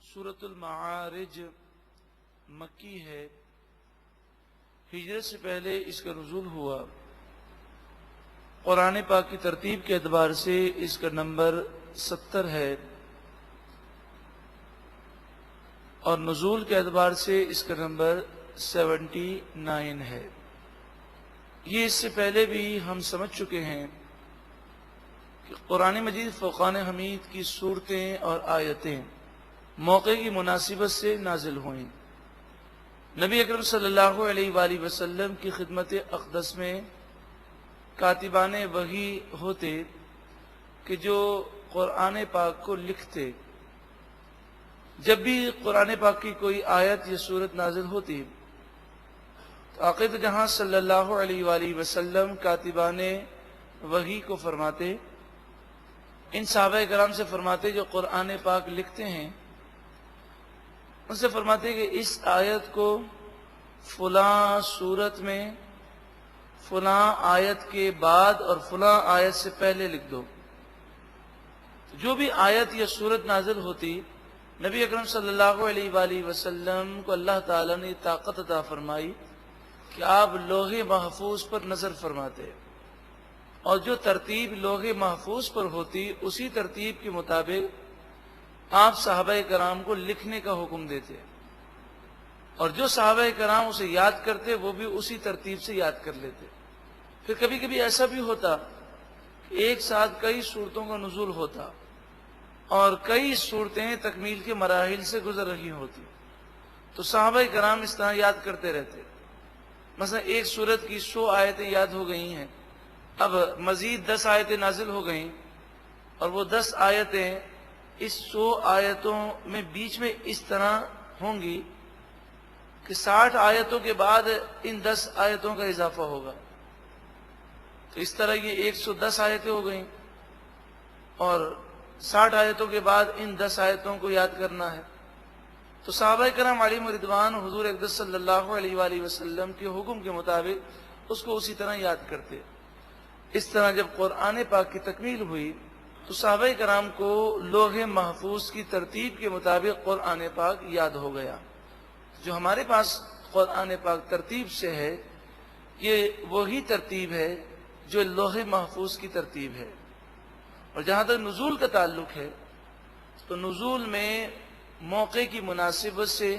سورۃ المعارج مکی ہے، ہجرت سے پہلے اس کا نزول ہوا۔ قرآن پاک کی ترتیب کے اعتبار سے اس کا نمبر 70 ہے اور نزول کے اعتبار سے اس کا نمبر 79 ہے۔ یہ اس سے پہلے بھی ہم سمجھ چکے ہیں کہ قرآن مجید فرقان حمید کی صورتیں اور آیتیں موقع کی مناسبت سے نازل ہوئیں۔ نبی اکرم صلی اللہ علیہ وآلہ وسلم کی خدمت اقدس میں کاتبان وحی ہوتے کہ جو قرآن پاک کو لکھتے۔ جب بھی قرآن پاک کی کوئی آیت یا سورت نازل ہوتی تو آقا جہاں صلی اللہ علیہ وآلہ وسلم کاتبان وحی کو فرماتے، ان صحابہ کرام سے فرماتے جو قرآن پاک لکھتے ہیں، ان سے فرماتے کہ اس آیت کو فلاں سورت میں فلاں آیت کے بعد اور فلاں آیت سے پہلے لکھ دو۔ جو بھی آیت یا سورت نازل ہوتی، نبی اکرم صلی اللہ علیہ وآلہ وسلم کو اللہ تعالیٰ نے طاقت عطا فرمائی کہ آپ لوح محفوظ پر نظر فرماتے اور جو ترتیب لوح محفوظ پر ہوتی اسی ترتیب کے مطابق آپ صحابہ کرام کو لکھنے کا حکم دیتے، اور جو صحابہ کرام اسے یاد کرتے وہ بھی اسی ترتیب سے یاد کر لیتے۔ پھر کبھی کبھی ایسا بھی ہوتا کہ ایک ساتھ کئی سورتوں کا نزول ہوتا اور کئی صورتیں تکمیل کے مراحل سے گزر رہی ہوتی، تو صحابہ کرام اس طرح یاد کرتے رہتے۔ مثلا ایک سورت کی 100 آیتیں یاد ہو گئی ہیں، اب مزید 10 آیتیں نازل ہو گئیں، اور وہ 10 آیتیں اس 100 آیتوں میں بیچ میں اس طرح ہوں گی کہ 60 آیتوں کے بعد ان 10 آیتوں کا اضافہ ہوگا، تو اس طرح یہ 110 آیتیں ہو گئیں، اور 60 آیتوں کے بعد ان 10 آیتوں کو یاد کرنا ہے۔ تو صحابہ کرام علیہم رضوان حضور اقدس صلی اللہ علیہ وآلہ وسلم کے حکم کے مطابق اس کو اسی طرح یاد کرتے۔ اس طرح جب قرآن پاک کی تکمیل ہوئی تو صحابہ کرام کو لوح محفوظ کی ترتیب کے مطابق قرآن پاک یاد ہو گیا۔ جو ہمارے پاس قرآن پاک ترتیب سے ہے، یہ وہی ترتیب ہے جو لوح محفوظ کی ترتیب ہے۔ اور جہاں تک نزول کا تعلق ہے تو نزول میں موقع کی مناسبت سے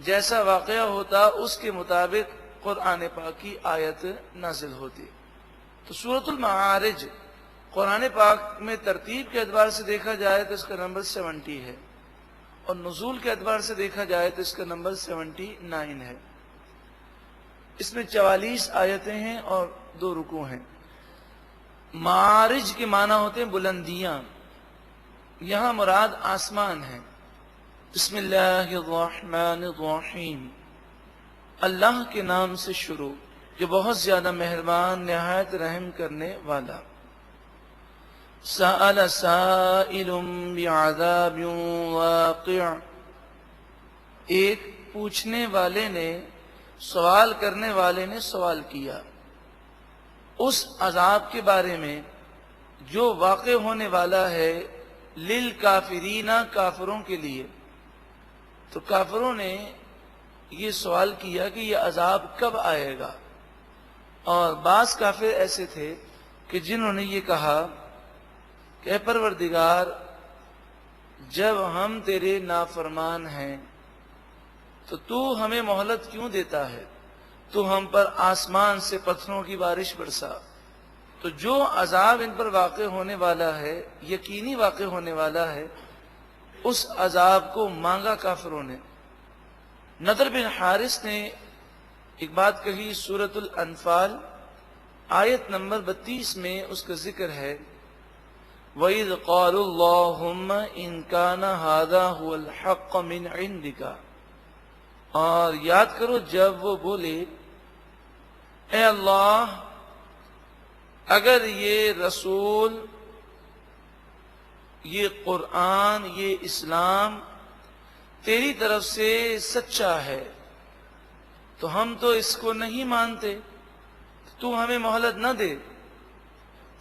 جیسا واقعہ ہوتا اس کے مطابق قرآن پاک کی آیت نازل ہوتی۔ تو سورۃ المعارج قرآن پاک میں ترتیب کے اعتبار سے دیکھا جائے تو اس کا نمبر 70 ہے، اور نزول کے اعتبار سے دیکھا جائے تو اس کا نمبر 79 ہے۔ اس میں 44 آیتیں ہیں اور 2 رکوع ہیں۔ معارج کے معنی ہوتے ہیں بلندیاں، یہاں مراد آسمان ہے۔ بسم اللہ الرحمن الرحیم، اللہ کے نام سے شروع جو بہت زیادہ مہربان نہایت رحم کرنے والا۔ سأل سائل بعذاب واقع، ایک پوچھنے والے نے، سوال کرنے والے نے سوال کیا اس عذاب کے بارے میں جو واقع ہونے والا ہے، للکافرین، کافروں کے لیے۔ تو کافروں نے یہ سوال کیا کہ یہ عذاب کب آئے گا، اور بعض کافر ایسے تھے کہ جنہوں نے یہ کہا کہ اے پروردگار، جب ہم تیرے نافرمان ہیں تو ہمیں مہلت کیوں دیتا ہے؟ تو ہم پر آسمان سے پتھروں کی بارش برسا۔ تو جو عذاب ان پر واقع ہونے والا ہے، یقینی واقع ہونے والا ہے، اس عذاب کو مانگا کافروں نے۔ نضر بن حارث نے ایک بات کہی، سورۃ الانفال آیت نمبر 32 میں اس کا ذکر ہے، وَإِذْ قَالُوا اللَّهُمَّ إِنْ كَانَ هَذَا هُوَ الْحَقَّ مِنْ عِنْدِكَ، اور یاد کرو جب وہ بولے، اے اللہ اگر یہ رسول، یہ قرآن، یہ اسلام تیری طرف سے سچا ہے تو ہم تو اس کو نہیں مانتے، تو ہمیں مہلت نہ دے۔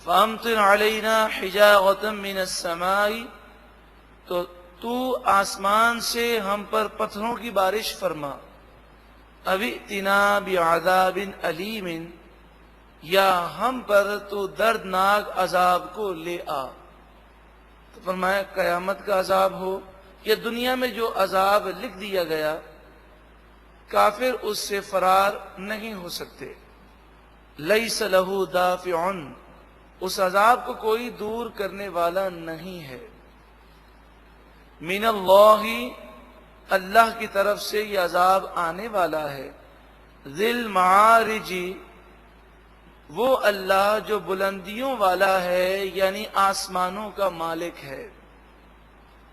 فَأَمْطِرْ عَلَيْنَا حِجَارَةً مِّنَ السَّمَاءِ، تو تو آسمان سے ہم پر پتھروں کی بارش فرما، اوِئْتِنَا بِعَذَابٍ أَلِيمٍ، یا ہم پر تو دردناک عذاب کو لے آ۔ تو فرمایا قیامت کا عذاب ہو یا دنیا میں جو عذاب لکھ دیا گیا، کافر اس سے فرار نہیں ہو سکتے۔ لَيْسَ لَهُ دَافِعٌ، اس عذاب کو کوئی دور کرنے والا نہیں ہے۔ من اللہ، اللہ کی طرف سے یہ عذاب آنے والا ہے۔ ذی المعارج، وہ اللہ جو بلندیوں والا ہے، یعنی آسمانوں کا مالک ہے۔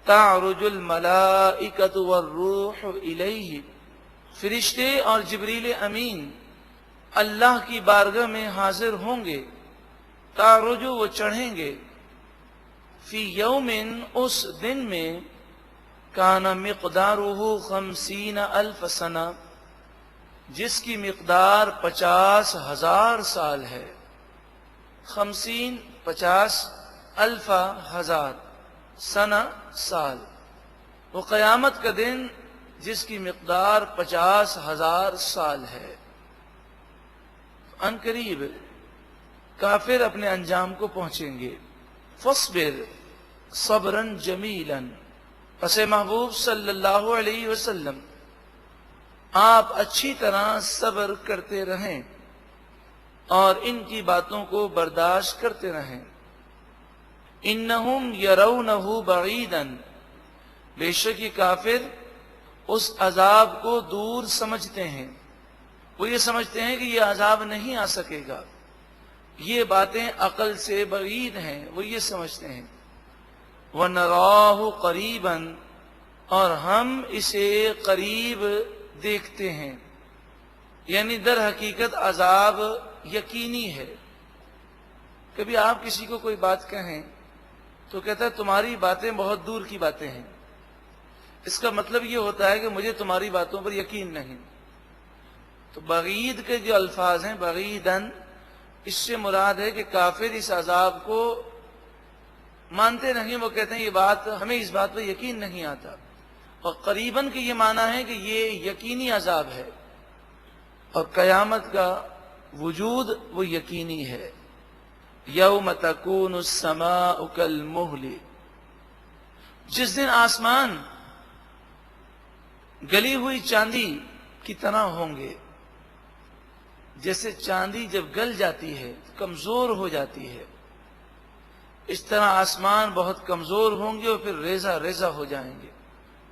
تعرج الملائکۃ والروح الیہ، فرشتے اور جبریل امین اللہ کی بارگاہ میں حاضر ہوں گے۔ تعرج، وہ چڑھیں گے۔ فی یوم، اس دن میں، کان مقدارہ 50,000 سنہ، جس کی مقدار 50,000 سال ہے۔ 50 50,000 1000 سنہ سال، وہ قیامت کا دن جس کی مقدار 50,000 سال ہے۔ ان قریب کافر اپنے انجام کو پہنچیں گے۔ فاصبر صبرا جمیلا، پس محبوب صلی اللہ علیہ وسلم آپ اچھی طرح صبر کرتے رہیں اور ان کی باتوں کو برداشت کرتے رہیں۔ انہم یرونہ بعیدا، بے شک یہ کافر اس عذاب کو دور سمجھتے ہیں، وہ یہ سمجھتے ہیں کہ یہ عذاب نہیں آ سکے گا، یہ باتیں عقل سے بعید ہیں، وہ یہ سمجھتے ہیں۔ وَنَرَاهُ قَرِيبًا، اور ہم اسے قریب دیکھتے ہیں، یعنی در حقیقت عذاب یقینی ہے۔ کبھی آپ کسی کو کوئی بات کہیں تو کہتا ہے تمہاری باتیں بہت دور کی باتیں ہیں، اس کا مطلب یہ ہوتا ہے کہ مجھے تمہاری باتوں پر یقین نہیں۔ تو بعید کے جو الفاظ ہیں، بعیداً، اس سے مراد ہے کہ کافر اس عذاب کو مانتے نہیں، وہ کہتے ہیں یہ بات، ہمیں اس بات پر یقین نہیں آتا۔ اور قریباً کے یہ معنی ہے کہ یہ یقینی عذاب ہے، اور قیامت کا وجود وہ یقینی ہے۔ یوم تکون السماء کالمہل، جس دن آسمان گلی ہوئی چاندی کی طرح ہوں گے۔ جیسے چاندی جب گل جاتی ہے کمزور ہو جاتی ہے، اس طرح آسمان بہت کمزور ہوں گے اور پھر ریزہ ریزہ ہو جائیں گے۔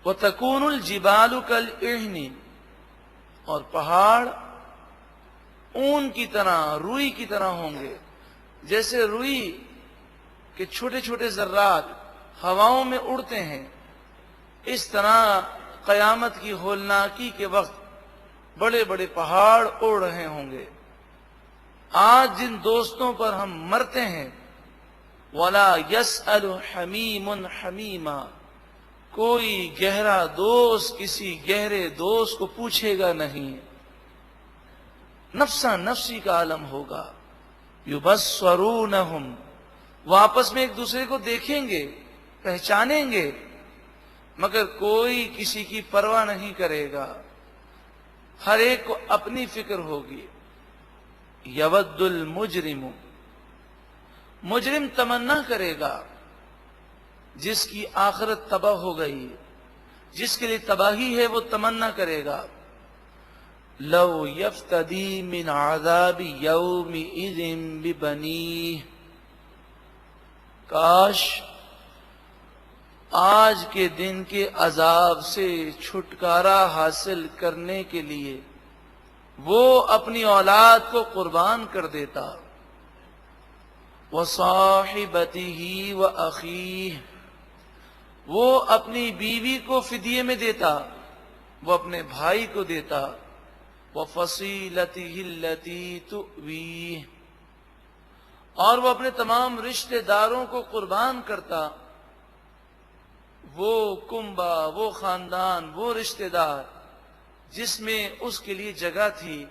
وَتَكُونُ الْجِبَالُ كَالْعِهْنِ، اور پہاڑ اون کی طرح، روئی کی طرح ہوں گے۔ جیسے روئی کے چھوٹے چھوٹے ذرات ہواؤں میں اڑتے ہیں، اس طرح قیامت کی ہولناکی کے وقت بڑے بڑے پہاڑ اڑ رہے ہوں گے۔ آج جن دوستوں پر ہم مرتے ہیں، وَلَا يَسْأَلُ حَمِيمٌ حَمِيمًا، کوئی گہرا دوست کسی گہرے دوست کو پوچھے گا نہیں، نفسا نفسی کا عالم ہوگا۔ یبصرونہم، وہ آپس میں ایک دوسرے کو دیکھیں گے، پہچانیں گے، مگر کوئی کسی کی پرواہ نہیں کرے گا، ہر ایک کو اپنی فکر ہوگی۔ یود المجرم، مجرم تمنا کرے گا، جس کی آخرت تباہ ہو گئی، جس کے لیے تباہی ہے، وہ تمنا کرے گا۔ لو یفتدی من عذاب یومئذ ببنیہ، کاش آج کے دن کے عذاب سے چھٹکارا حاصل کرنے کے لیے وہ اپنی اولاد کو قربان کر دیتا۔ وَصَاحِبَتِهِ وَأَخِيهِ، وہ اپنی بیوی کو فدیے میں دیتا، وہ اپنے بھائی کو دیتا۔ وَفَصِيلَتِهِ الَّتِي تُؤْوِيهِ، اور وہ اپنے تمام رشتہ داروں کو قربان کرتا، وہ کنبہ، وہ خاندان، وہ رشتہ دار جس میں اس کے لیے جگہ تھی،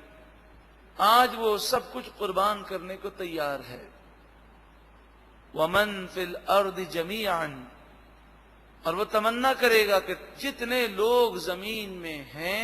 آج وہ سب کچھ قربان کرنے کو تیار ہے۔ وَمَن فِي الْأَرْضِ جَمِيعًا، اور وہ تمنا کرے گا کہ جتنے لوگ زمین میں ہیں